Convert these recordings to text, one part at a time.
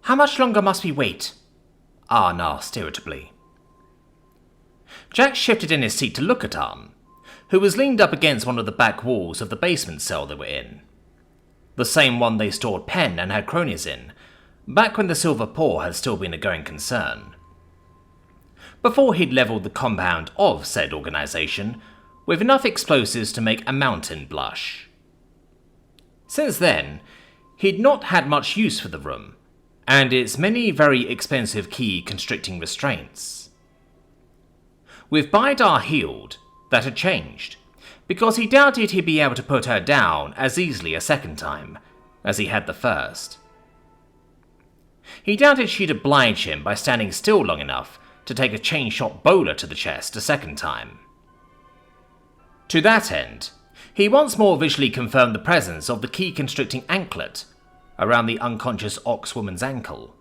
How much longer must we wait? Arn asked irritably. Jack shifted in his seat to look at Arn, who was leaned up against one of the back walls of the basement cell they were in. The same one they stored Pen and had cronies in, back when the Silver Paw had still been a going concern. Before he'd levelled the compound of said organisation with enough explosives to make a mountain blush. Since then, he'd not had much use for the room, and its many very expensive key constricting restraints. With Bidar healed, that had changed, because he doubted he'd be able to put her down as easily a second time as he had the first. He doubted she'd oblige him by standing still long enough to take a chain-shot bowler to the chest a second time. To that end, he once more visually confirmed the presence of the key-constricting anklet around the unconscious Ox-woman's ankle.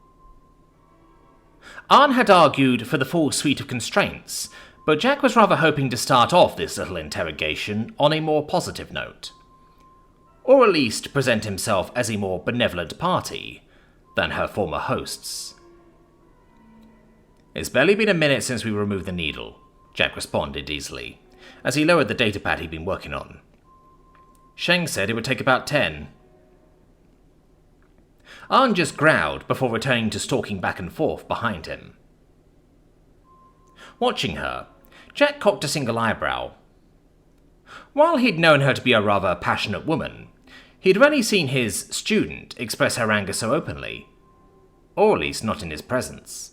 Arn had argued for the full suite of constraints, but Jack was rather hoping to start off this little interrogation on a more positive note, or at least present himself as a more benevolent party than her former hosts. It's barely been a minute since we removed the needle, Jack responded easily, as he lowered the datapad he'd been working on. Sheng said it would take about 10. Arn just growled before returning to stalking back and forth behind him. Watching her, Jack cocked a single eyebrow. While he'd known her to be a rather passionate woman, he'd rarely seen his student express her anger so openly, or at least not in his presence.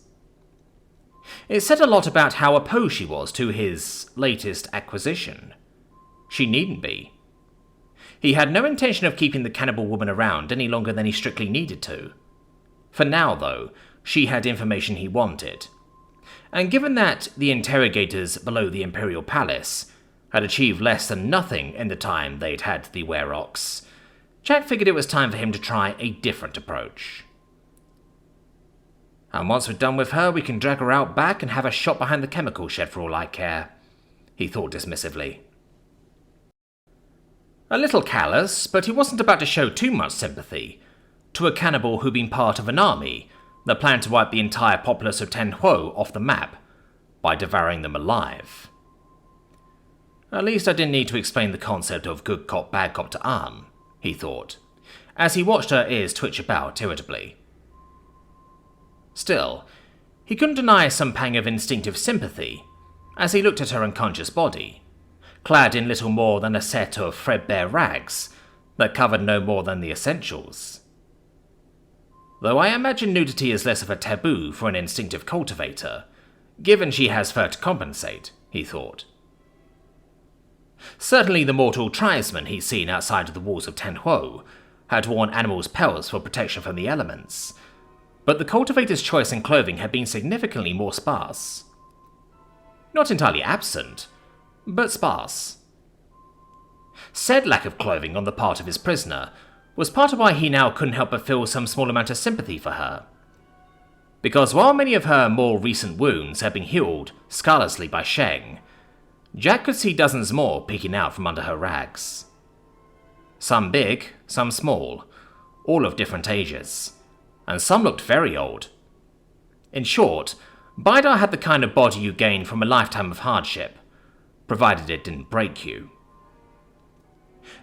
It said a lot about how opposed she was to his latest acquisition. She needn't be. He had no intention of keeping the cannibal woman around any longer than he strictly needed to. For now, though, she had information he wanted. And given that the interrogators below the Imperial Palace had achieved less than nothing in the time they'd had the Wereox, Jack figured it was time for him to try a different approach. And once we're done with her, we can drag her out back and have her shot behind the chemical shed for all I care, he thought dismissively. A little callous, but he wasn't about to show too much sympathy to a cannibal who'd been part of an army that planned to wipe the entire populace of Tenhuo off the map by devouring them alive. At least I didn't need to explain the concept of good cop, bad cop to Arn, he thought, as he watched her ears twitch about irritably. Still, he couldn't deny some pang of instinctive sympathy as he looked at her unconscious body, clad in little more than a set of threadbare rags that covered no more than the essentials. Though I imagine nudity is less of a taboo for an instinctive cultivator, given she has fur to compensate, he thought. Certainly the mortal tribesmen he'd seen outside of the walls of Tenhuo had worn animals' pelts for protection from the elements, but the cultivator's choice in clothing had been significantly more sparse. Not entirely absent, but sparse. Said lack of clothing on the part of his prisoner was part of why he now couldn't help but feel some small amount of sympathy for her. Because while many of her more recent wounds had been healed scarlessly by Sheng, Jack could see dozens more peeking out from under her rags. Some big, some small, all of different ages, and some looked very old. In short, Bidar had the kind of body you gain from a lifetime of hardship, provided it didn't break you.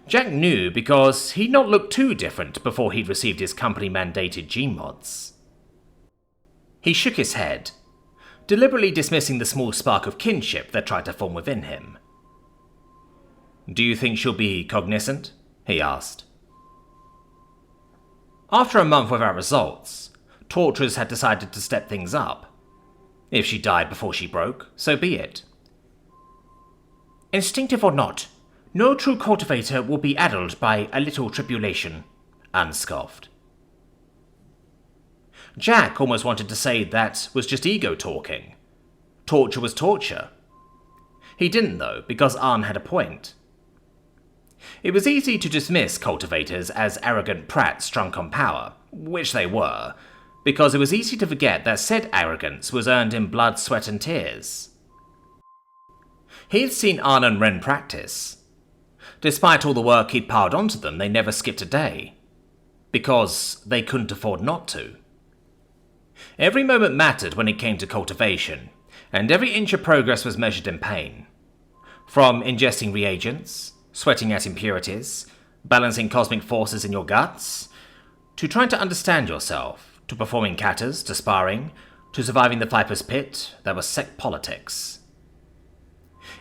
Jack knew because he'd not looked too different before he'd received his company-mandated G-mods. He shook his head, deliberately dismissing the small spark of kinship that tried to form within him. "Do you think she'll be cognizant?" he asked. After a month without results, torturers had decided to step things up. If she died before she broke, so be it. "Instinctive or not, no true cultivator will be addled by a little tribulation," Anne scoffed. Jack almost wanted to say that was just ego talking. Torture was torture. He didn't though, because Arn had a point. It was easy to dismiss cultivators as arrogant prats drunk on power, which they were, because it was easy to forget that said arrogance was earned in blood, sweat and tears. He'd seen Arn and Ren practice. Despite all the work he'd piled onto them, they never skipped a day. Because they couldn't afford not to. Every moment mattered when it came to cultivation, and every inch of progress was measured in pain. From ingesting reagents, sweating out impurities, balancing cosmic forces in your guts, to trying to understand yourself, to performing katas, to sparring, to surviving the Viper's Pit, there was Sect politics.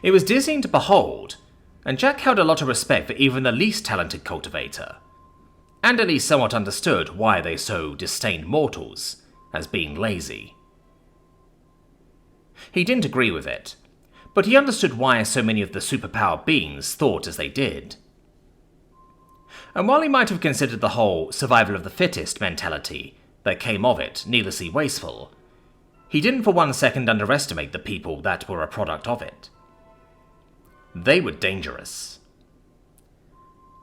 It was dizzying to behold, and Jack held a lot of respect for even the least talented cultivator, and at least somewhat understood why they so disdained mortals as being lazy. He didn't agree with it, but he understood why so many of the superpowered beings thought as they did. And while he might have considered the whole survival of the fittest mentality that came of it needlessly wasteful, he didn't for 1 second underestimate the people that were a product of it. They were dangerous.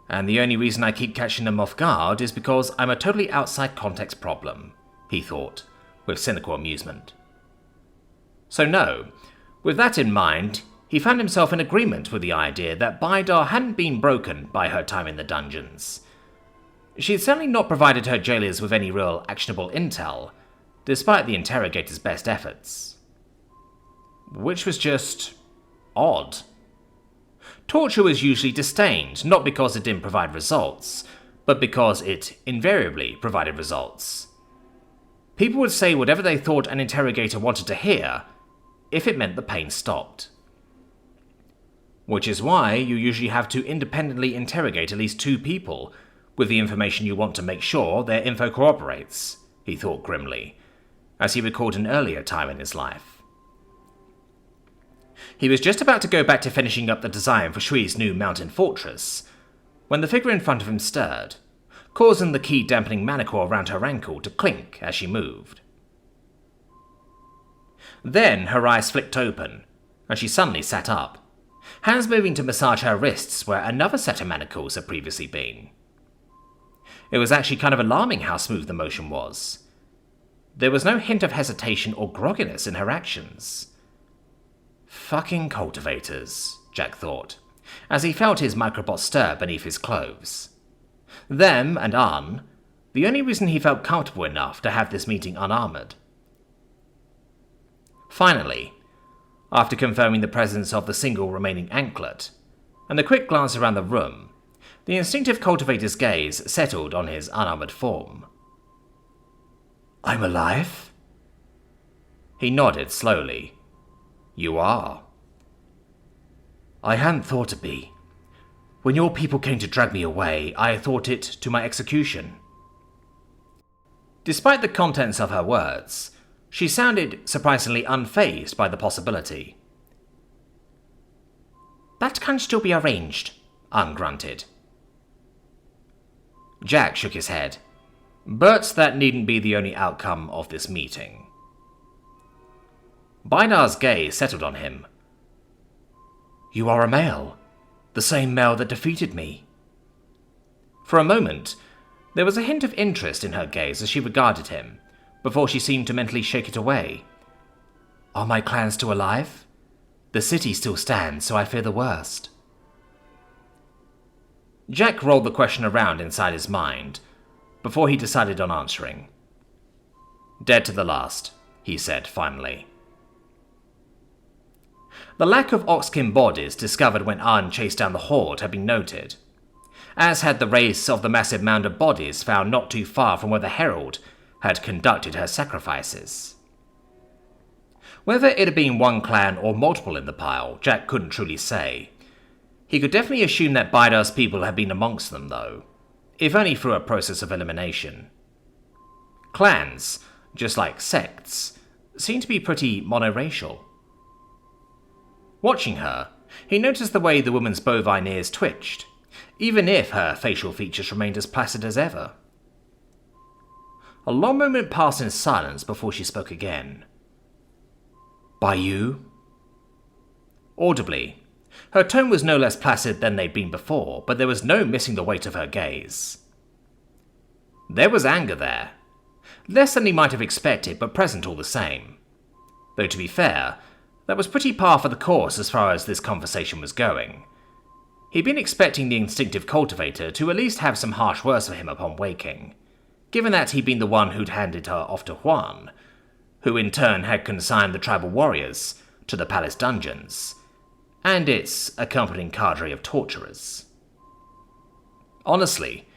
And the only reason I keep catching them off guard is because I'm a totally outside context problem, he thought, with cynical amusement. So no, with that in mind, he found himself in agreement with the idea that Bidar hadn't been broken by her time in the dungeons. She had certainly not provided her jailers with any real actionable intel, despite the interrogator's best efforts. Which was just odd. Torture was usually disdained, not because it didn't provide results, but because it invariably provided results. People would say whatever they thought an interrogator wanted to hear, if it meant the pain stopped. Which is why you usually have to independently interrogate at least 2 people with the information you want to make sure their info corroborates, he thought grimly, as he recalled an earlier time in his life. He was just about to go back to finishing up the design for Shui's new mountain fortress, when the figure in front of him stirred, causing the key-dampening manacle around her ankle to clink as she moved. Then her eyes flicked open, and she suddenly sat up, hands moving to massage her wrists where another set of manacles had previously been. It was actually kind of alarming how smooth the motion was. There was no hint of hesitation or grogginess in her actions. Fucking cultivators, Jack thought, as he felt his microbot stir beneath his clothes. Them and Arn, the only reason he felt comfortable enough to have this meeting unarmored. Finally, after confirming the presence of the single remaining anklet, and a quick glance around the room, the instinctive cultivator's gaze settled on his unarmored form. I'm alive? He nodded slowly. You are. I hadn't thought to be. When your people came to drag me away, I thought it to my execution. Despite the contents of her words, she sounded surprisingly unfazed by the possibility. That can still be arranged, Arn grunted. Jack shook his head, but that needn't be the only outcome of this meeting. Bidar's gaze settled on him. You are a male, the same male that defeated me. For a moment, there was a hint of interest in her gaze as she regarded him, before she seemed to mentally shake it away. Are my clan still alive? The city still stands, so I fear the worst. Jack rolled the question around inside his mind, before he decided on answering. Dead to the last, he said finally. The lack of oxkin bodies discovered when Arn chased down the horde had been noted, as had the race of the massive mound of bodies found not too far from where the herald had conducted her sacrifices. Whether it had been one clan or multiple in the pile, Jack couldn't truly say. He could definitely assume that Bidar's people had been amongst them, though, if only through a process of elimination. Clans, just like sects, seem to be pretty monoracial. Watching her, he noticed the way the woman's bovine ears twitched, even if her facial features remained as placid as ever. A long moment passed in silence before she spoke again. By you? Audibly. Her tone was no less placid than they'd been before, but there was no missing the weight of her gaze. There was anger there. Less than he might have expected, but present all the same. Though to be fair, that was pretty par for the course as far as this conversation was going. He'd been expecting the instinctive cultivator to at least have some harsh words for him upon waking, given that he'd been the one who'd handed her off to Juan, who in turn had consigned the tribal warriors to the palace dungeons, and its accompanying cadre of torturers. Honestly,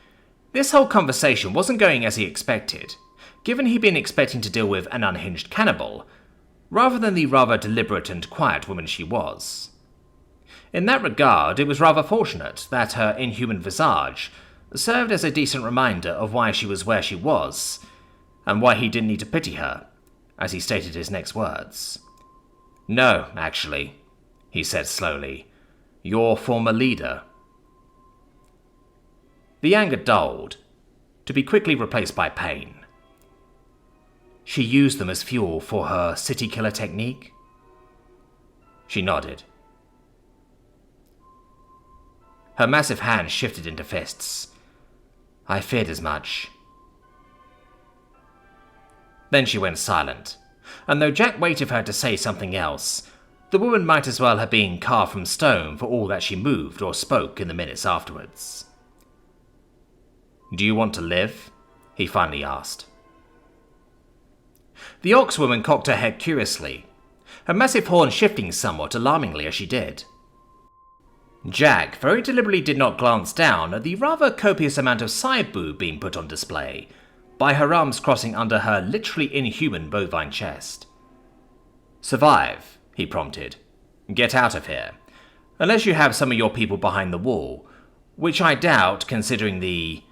this whole conversation wasn't going as he expected, given he'd been expecting to deal with an unhinged cannibal, rather than the rather deliberate and quiet woman she was. In that regard, it was rather fortunate that her inhuman visage served as a decent reminder of why she was where she was, and why he didn't need to pity her, as he stated his next words. "No, actually," he said slowly. "Your former leader." The anger dulled, to be quickly replaced by pain. She used them as fuel for her city killer technique? She nodded. Her massive hands shifted into fists. "I feared as much." Then she went silent, and though Jack waited for her to say something else, the woman might as well have been carved from stone for all that she moved or spoke in the minutes afterwards. "Do you want to live?" he finally asked. The ox woman cocked her head curiously, her massive horn shifting somewhat alarmingly as she did. Jack very deliberately did not glance down at the rather copious amount of side boob being put on display, by her arms crossing under her literally inhuman bovine chest. "Survive," he prompted. "Get out of here. Unless you have some of your people behind the wall, which I doubt considering the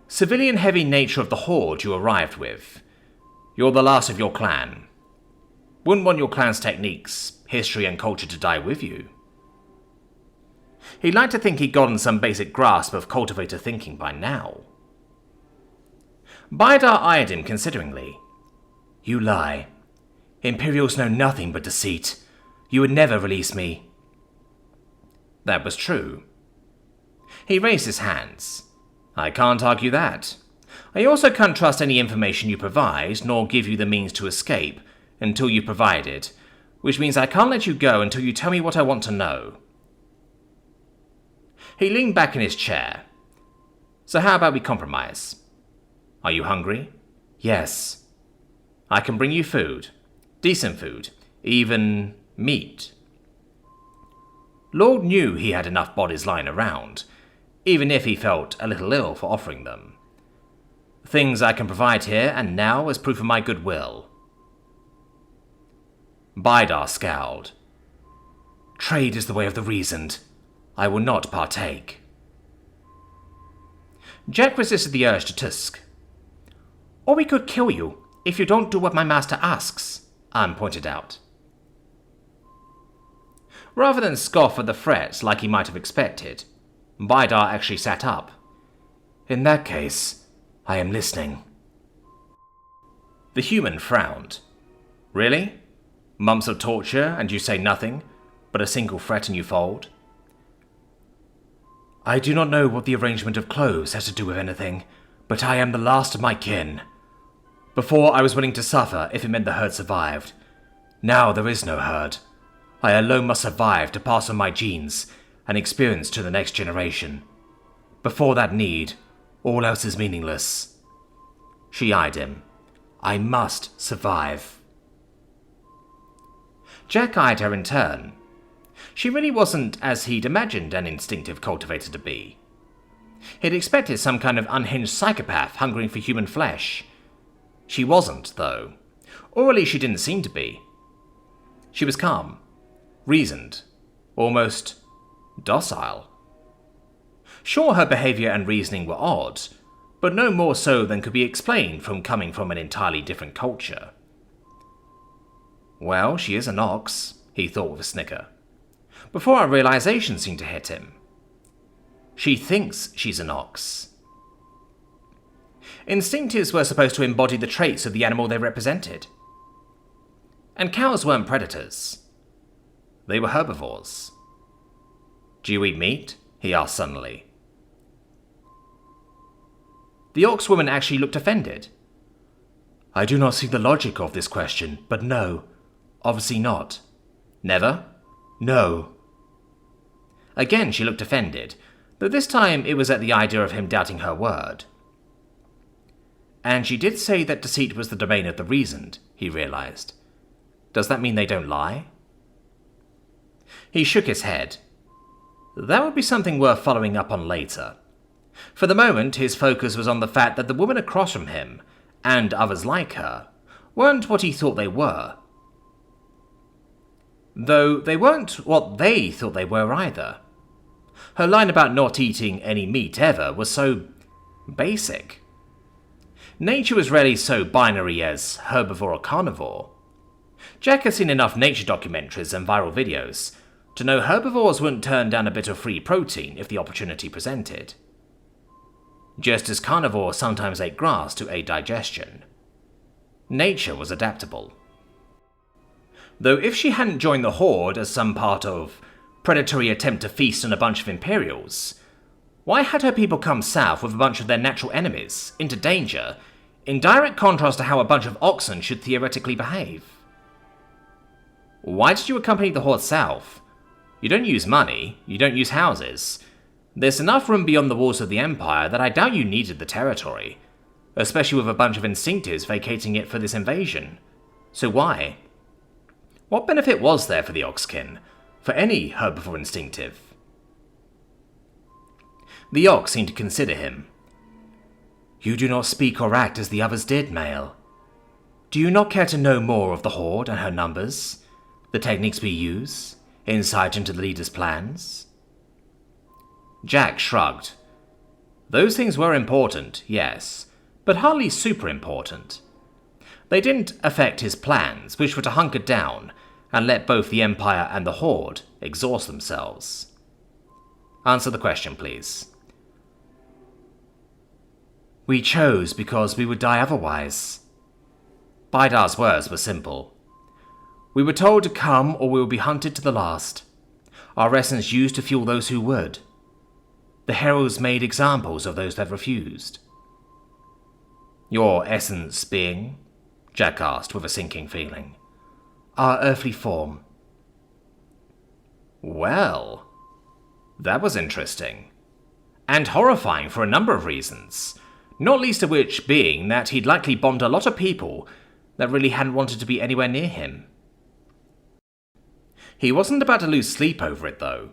civilian-heavy nature of the horde you arrived with. You're the last of your clan. Wouldn't want your clan's techniques, history and culture to die with you." He'd like to think he'd gotten some basic grasp of cultivator thinking by now. Bidar eyed him consideringly. "You lie. Imperials know nothing but deceit. You would never release me." That was true. He raised his hands. "I can't argue that. I also can't trust any information you provide, nor give you the means to escape, until you provide it, which means I can't let you go until you tell me what I want to know." He leaned back in his chair. "So how about we compromise? Are you hungry?" "Yes." "I can bring you food. Decent food. Even meat." Lord knew he had enough bodies lying around, even if he felt a little ill for offering them. "Things I can provide here and now as proof of my goodwill." Bidar scowled. "Trade is the way of the reasoned. I will not partake." Jack resisted the urge to tusk. "Or we could kill you, if you don't do what my master asks," Anne pointed out. Rather than scoff at the threat like he might have expected, Bidar actually sat up. "In that case, I am listening." The human frowned. "Really? Months of torture and you say nothing, but a single threat and you fold?" "I do not know what the arrangement of clothes has to do with anything, but I am the last of my kin. Before I was willing to suffer if it meant the herd survived. Now there is no herd. I alone must survive to pass on my genes and experience to the next generation. Before that need, all else is meaningless." She eyed him. "I must survive." Jack eyed her in turn. She really wasn't as he'd imagined an instinctive cultivator to be. He'd expected some kind of unhinged psychopath hungering for human flesh. She wasn't, though. Or at least she didn't seem to be. She was calm, reasoned, almost docile. Sure, her behavior and reasoning were odd, but no more so than could be explained from coming from an entirely different culture. "Well, she is an ox," he thought with a snicker, before a realization seemed to hit him. She thinks she's an ox. Instinctives were supposed to embody the traits of the animal they represented. And cows weren't predators. They were herbivores. "Do you eat meat?" he asked suddenly. The ox woman actually looked offended. "I do not see the logic of this question, but no, obviously not." "Never?" "No." Again she looked offended, though this time it was at the idea of him doubting her word. And she did say that deceit was the domain of the reasoned, he realized. Does that mean they don't lie? He shook his head. That would be something worth following up on later. For the moment, his focus was on the fact that the woman across from him, and others like her, weren't what he thought they were. Though they weren't what they thought they were either. Her line about not eating any meat ever was so basic. Nature was rarely so binary as herbivore or carnivore. Jack had seen enough nature documentaries and viral videos to know herbivores wouldn't turn down a bit of free protein if the opportunity presented. Just as carnivores sometimes ate grass to aid digestion. Nature was adaptable. Though if she hadn't joined the Horde as some part of predatory attempt to feast on a bunch of Imperials, why had her people come south with a bunch of their natural enemies, into danger, in direct contrast to how a bunch of oxen should theoretically behave? Why did you accompany the Horde south? You don't use money, you don't use houses. There's enough room beyond the walls of the Empire that I doubt you needed the territory, especially with a bunch of instinctives vacating it for this invasion. So why? What benefit was there for the Oxkin, for any herbivore instinctive? The Ox seemed to consider him. You do not speak or act as the others did, male. Do you not care to know more of the Horde and her numbers, the techniques we use, insight into the leader's plans? Jack shrugged. Those things were important, yes, but hardly super important. They didn't affect his plans, which were to hunker down and let both the Empire and the Horde exhaust themselves. Answer the question, please. We chose because we would die otherwise. Baidar's words were simple. We were told to come or we would be hunted to the last. Our essence used to fuel those who would. The heralds made examples of those that refused. Your essence being? Jack asked with a sinking feeling. Our earthly form. Well, that was interesting. And horrifying for a number of reasons, not least of which being that he'd likely bombed a lot of people that really hadn't wanted to be anywhere near him. He wasn't about to lose sleep over it, though.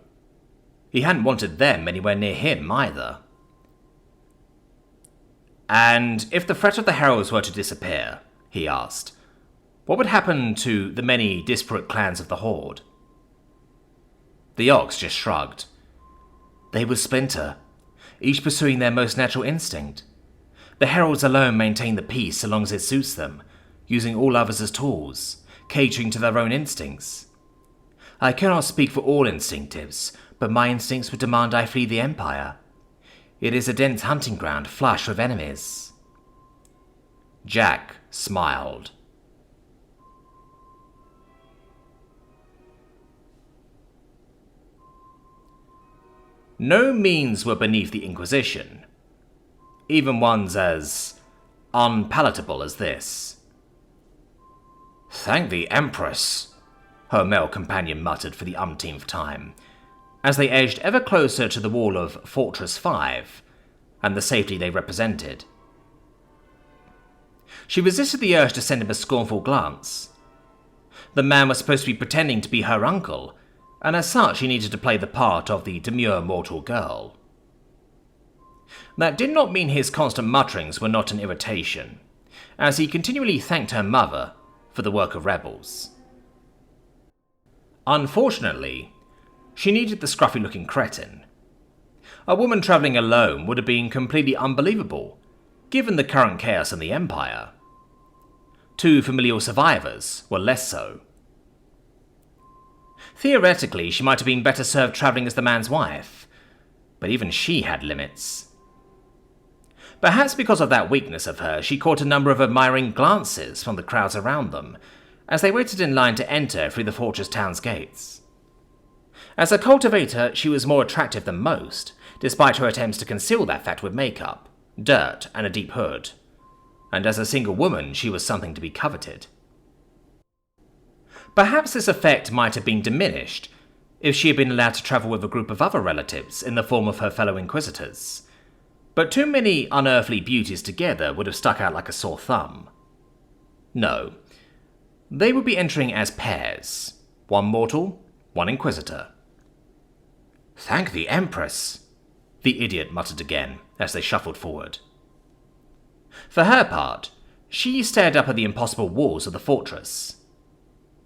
He hadn't wanted them anywhere near him, either. And if the threat of the heralds were to disappear, he asked, what would happen to the many disparate clans of the Horde? The Ox just shrugged. They would splinter, each pursuing their most natural instinct. The heralds alone maintain the peace so long as it suits them, using all others as tools, catering to their own instincts. I cannot speak for all instinctives, but my instincts would demand I flee the Empire. It is a dense hunting ground flush with enemies. Jack smiled. No means were beneath the Inquisition, even ones as unpalatable as this. Thank the Empress, her male companion muttered for the umpteenth time, as they edged ever closer to the wall of Fortress 5 and the safety they represented. She resisted the urge to send him a scornful glance. The man was supposed to be pretending to be her uncle, and as such he needed to play the part of the demure mortal girl. That did not mean his constant mutterings were not an irritation, as he continually thanked her mother for the work of rebels. Unfortunately, she needed the scruffy-looking cretin. A woman travelling alone would have been completely unbelievable, given the current chaos in the Empire. Two familial survivors were less so. Theoretically, she might have been better served travelling as the man's wife, but even she had limits. Perhaps because of that weakness of hers, she caught a number of admiring glances from the crowds around them, as they waited in line to enter through the fortress town's gates. As a cultivator, she was more attractive than most, despite her attempts to conceal that fact with makeup, dirt, and a deep hood. And as a single woman, she was something to be coveted. Perhaps this effect might have been diminished if she had been allowed to travel with a group of other relatives in the form of her fellow Inquisitors. but too many unearthly beauties together would have stuck out like a sore thumb. No, they would be entering as pairs, one mortal, one inquisitor. "Thank the Empress," the idiot muttered again as they shuffled forward. For her part, she stared up at the impossible walls of the fortress.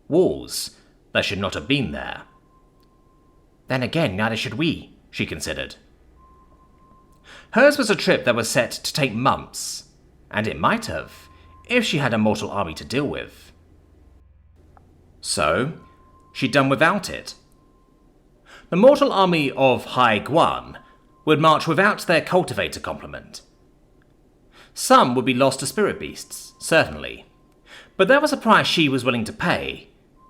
Walls that should not have been there. Then again, neither should we, she considered. Hers was a trip that was set to take months, and it might have, if she had a mortal army to deal with. So, she'd done without it. The mortal army of Hai Guan would march without their cultivator complement. Some would be lost to spirit beasts, certainly, but that was a price she was willing to pay,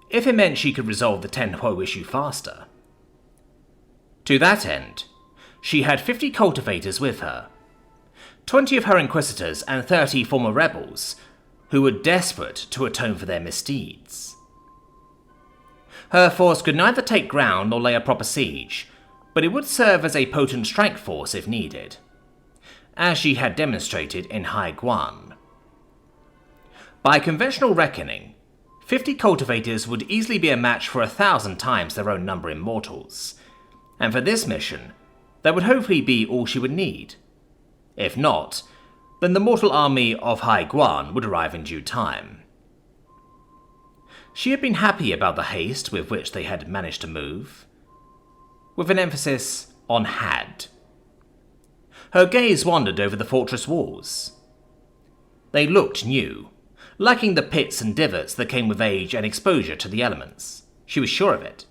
if it meant she could resolve the Tenhuo issue faster. To that end, she had 50 cultivators with her, 20 of her inquisitors and 30 former rebels, who were desperate to atone for their misdeeds. Her force could neither take ground nor lay a proper siege, but it would serve as a potent strike force if needed, as she had demonstrated in Hai Guan. By conventional reckoning, 50 cultivators would easily be a match for 1,000 times their own number in mortals, and for this mission, that would hopefully be all she would need. If not, then the mortal army of Hai Guan would arrive in due time. She had been happy about the haste with which they had managed to move, with an emphasis on had. Her gaze wandered over the fortress walls. They looked new, lacking the pits and divots that came with age and exposure to the elements. She was sure of it.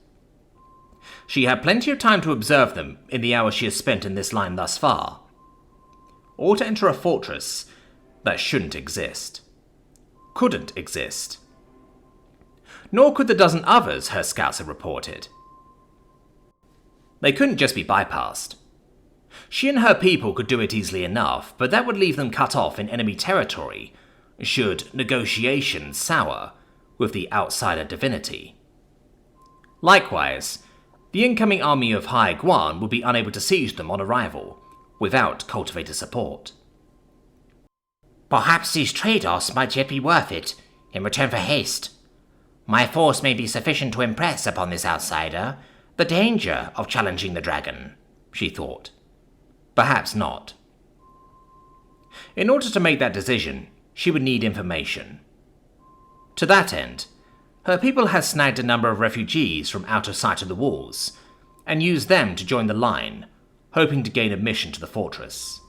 She had plenty of time to observe them in the hours she had spent in this line thus far, or to enter a fortress that shouldn't exist. Couldn't exist. Nor could the dozen others her scouts had reported. They couldn't just be bypassed. She and her people could do it easily enough, but that would leave them cut off in enemy territory, should negotiations sour with the outsider divinity. Likewise, the incoming army of Hai Guan would be unable to siege them on arrival, without cultivator support. Perhaps these trade-offs might yet be worth it, in return for haste. My force may be sufficient to impress upon this outsider the danger of challenging the dragon, she thought. Perhaps not. In order to make that decision, she would need information. To that end, her people had snagged a number of refugees from out of sight of the walls, and used them to join the line, hoping to gain admission to the fortress.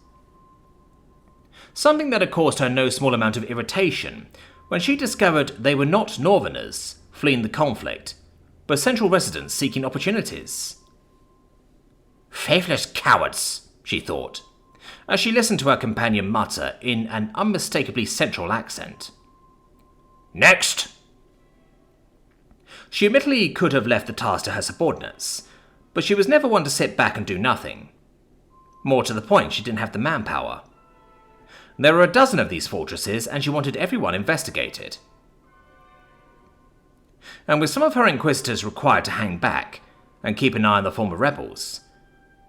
Something that had caused her no small amount of irritation when she discovered they were not northerners fleeing the conflict, but central residents seeking opportunities. Faithless cowards, she thought, as she listened to her companion mutter in an unmistakably central accent. Next! She admittedly could have left the task to her subordinates, but she was never one to sit back and do nothing. More to the point, she didn't have the manpower. There were a dozen of these fortresses, and she wanted everyone investigated. And with some of her inquisitors required to hang back and keep an eye on the former rebels,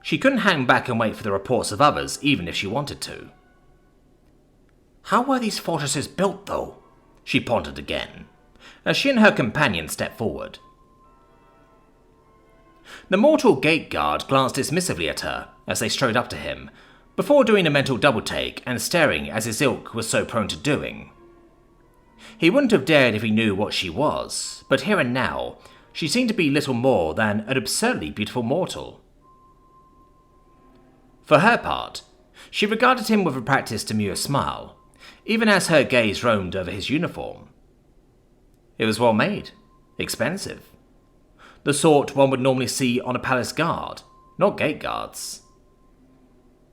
she couldn't hang back and wait for the reports of others even if she wanted to. How were these fortresses built, though? She pondered again, as she and her companion stepped forward. The mortal gate guard glanced dismissively at her as they strode up to him, before doing a mental double-take and staring as his ilk was so prone to doing. He wouldn't have dared if he knew what she was, but here and now, she seemed to be little more than an absurdly beautiful mortal. For her part, she regarded him with a practiced demure smile, even as her gaze roamed over his uniform. It was well made, expensive. The sort one would normally see on a palace guard, not gate guards.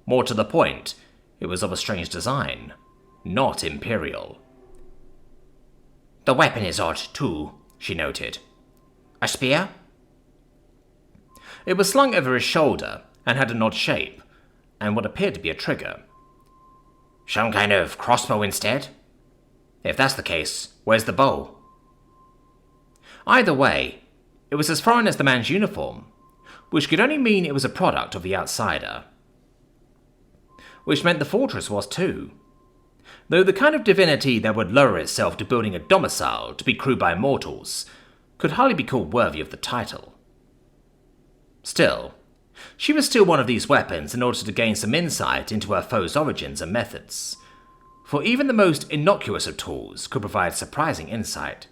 More to the point, it was of a strange design, not imperial. The weapon is odd, too, she noted. A spear? It was slung over his shoulder and had an odd shape, and what appeared to be a trigger. Some kind of crossbow instead? If that's the case, where's the bow? Either way, it was as foreign as the man's uniform, which could only mean it was a product of the outsider. which meant the fortress was too. Though the kind of divinity that would lower itself to building a domicile to be crewed by mortals could hardly be called worthy of the title. Still, she was still one of these weapons in order to gain some insight into her foe's origins and methods, for even the most innocuous of tools could provide surprising insight.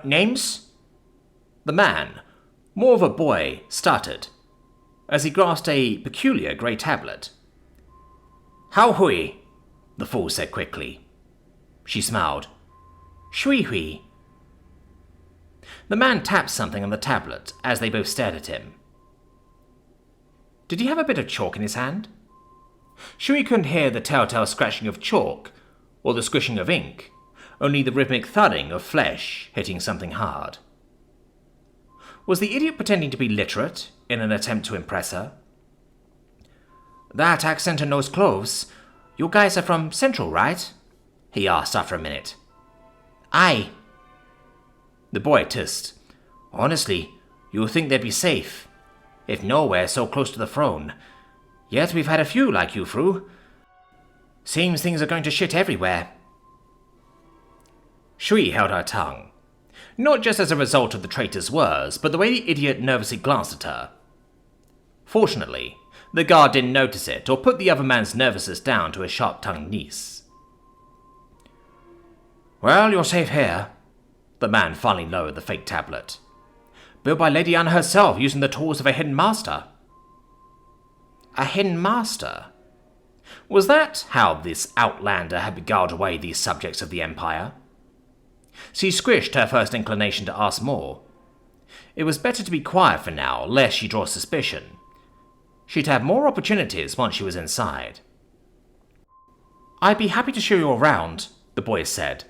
Names? The man, more of a boy, stuttered, as he grasped a peculiar grey tablet. How hui? The fool said quickly. She smiled. Shui hui. The man tapped something on the tablet as they both stared at him. Did he have a bit of chalk in his hand? Shui couldn't hear the telltale scratching of chalk or the squishing of ink, only the rhythmic thudding of flesh hitting something hard. Was the idiot pretending to be literate in an attempt to impress her? That accent and those clothes. You guys are from Central, right? He asked after a minute. Aye. The boy tissed. Honestly, you would think they'd be safe, if nowhere so close to the throne. Yet we've had a few like you through. Seems things are going to shit everywhere. Shui held her tongue, not just as a result of the traitor's words, but the way the idiot nervously glanced at her. Fortunately, the guard didn't notice it or put the other man's nervousness down to his sharp-tongued niece. Well, you're safe here. The man finally lowered the fake tablet. Built by Lady Anne herself using the tools of a hidden master. A hidden master? Was that how this outlander had beguiled away these subjects of the Empire? She squished her first inclination to ask more. It was better to be quiet for now, lest she draw suspicion. She'd have more opportunities once she was inside. I'd be happy to show you around, the boy said,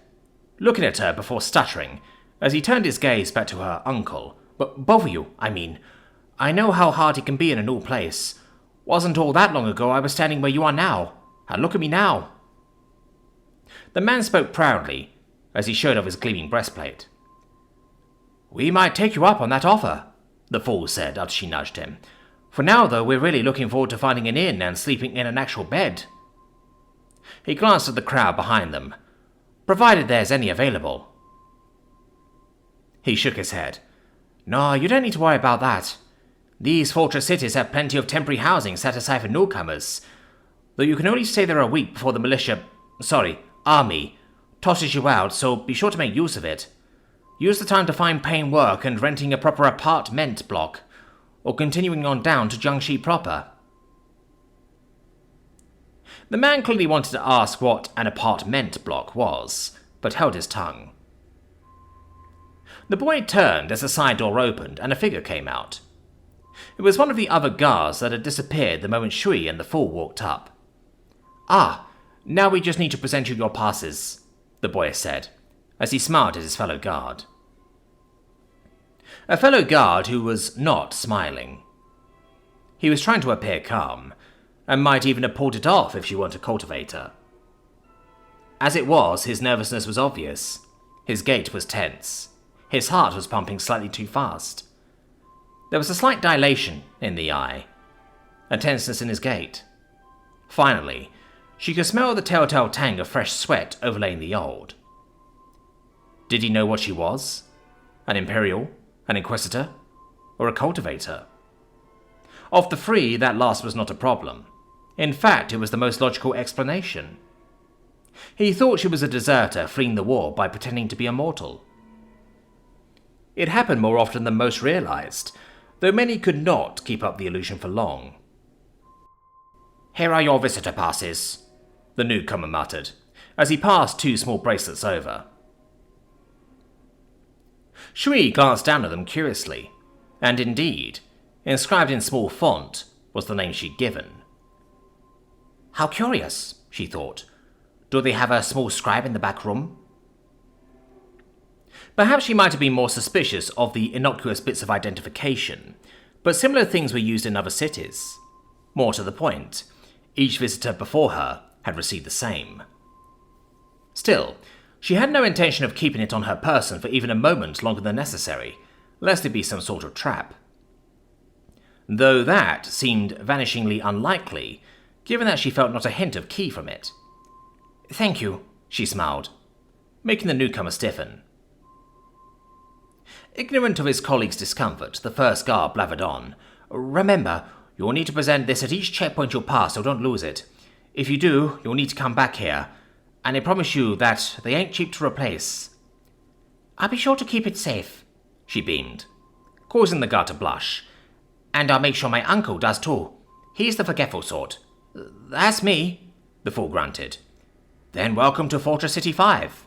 looking at her before stuttering, as he turned his gaze back to her uncle. But both of you, I mean. I know how hard it can be in a new place. Wasn't all that long ago I was standing where you are now, and look at me now. The man spoke proudly, as he showed off his gleaming breastplate. We might take you up on that offer, the fool said after she nudged him. For now, though, we're really looking forward to finding an inn and sleeping in an actual bed. He glanced at the crowd behind them. Provided there's any available. He shook his head. No, you don't need to worry about that. These fortress cities have plenty of temporary housing set aside for newcomers, though you can only stay there a week before the army, tosses you out, so be sure to make use of it. Use the time to find paying work and renting a proper apartment block, or continuing on down to Jiangxi proper. The man clearly wanted to ask what an apartment block was, but held his tongue. The boy turned as the side door opened and a figure came out. It was one of the other guards that had disappeared the moment Shui and the fool walked up. Ah, now we just need to present you your passes, the boy said, as he smiled at his fellow guard. A fellow guard who was not smiling. He was trying to appear calm, and might even have pulled it off if she weren't a cultivator. As it was, his nervousness was obvious. His gait was tense. His heart was pumping slightly too fast. There was a slight dilation in the eye, a tenseness in his gait. Finally, she could smell the telltale tang of fresh sweat overlaying the old. Did he know what she was? An Imperial? An Inquisitor? Or a cultivator? Of the three, that last was not a problem. In fact, it was the most logical explanation. He thought she was a deserter fleeing the war by pretending to be a mortal. It happened more often than most realized, though many could not keep up the illusion for long. Here are your visitor passes, the newcomer muttered, as he passed two small bracelets over. Shui glanced down at them curiously, and indeed, inscribed in small font, was the name she'd given. How curious, she thought. Do they have a small scribe in the back room? Perhaps she might have been more suspicious of the innocuous bits of identification, but similar things were used in other cities. More to the point, each visitor before her had received the same. Still, she had no intention of keeping it on her person for even a moment longer than necessary, lest it be some sort of trap. though that seemed vanishingly unlikely, given that she felt not a hint of ki from it. "Thank you," she smiled, making the newcomer stiffen. Ignorant of his colleague's discomfort, the first guard blathered on. "Remember, you'll need to present this at each checkpoint you'll pass, so don't lose it. If you do, you'll need to come back here, and I promise you that they ain't cheap to replace." "I'll be sure to keep it safe," she beamed, causing the guard to blush. "And I'll make sure my uncle does too. He's the forgetful sort." "That's me," the fool grunted. "Then welcome to Fortress City 5.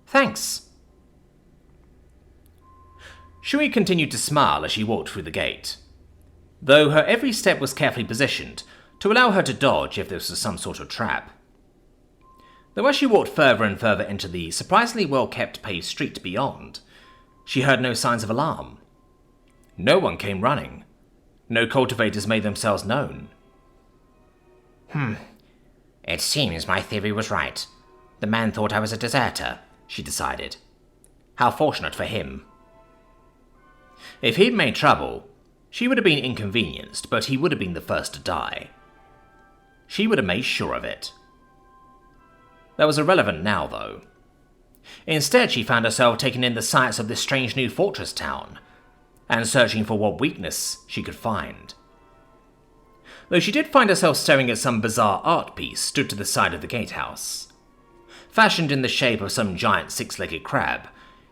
"Thanks." Shui continued to smile as she walked through the gate, though her every step was carefully positioned to allow her to dodge if this was some sort of trap. Though as she walked further and further into the surprisingly well-kept paved street beyond, she heard no signs of alarm. No one came running. No cultivators made themselves known. It seems my theory was right. The man thought I was a deserter, she decided. How fortunate for him. If he'd made trouble, she would have been inconvenienced, but he would have been the first to die. She would have made sure of it. That was irrelevant now, though. Instead, she found herself taking in the sights of this strange new fortress town, and searching for what weakness she could find. Though she did find herself staring at some bizarre art piece stood to the side of the gatehouse. Fashioned in the shape of some giant six-legged crab,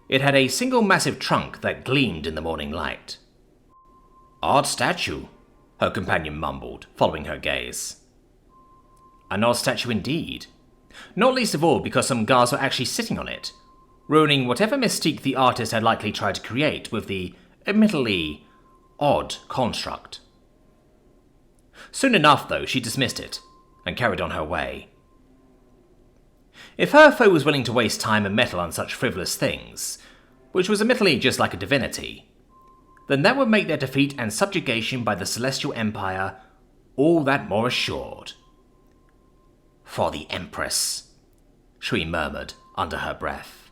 it had a single massive trunk that gleamed in the morning light. "Odd statue," her companion mumbled, following her gaze. An odd statue indeed. Not least of all because some guards were actually sitting on it, ruining whatever mystique the artist had likely tried to create with the, admittedly, odd construct. Soon enough, though, she dismissed it, and carried on her way. If her foe was willing to waste time and metal on such frivolous things, which was admittedly just like a divinity, then that would make their defeat and subjugation by the Celestial Empire all that more assured. "For the Empress," Shui murmured under her breath.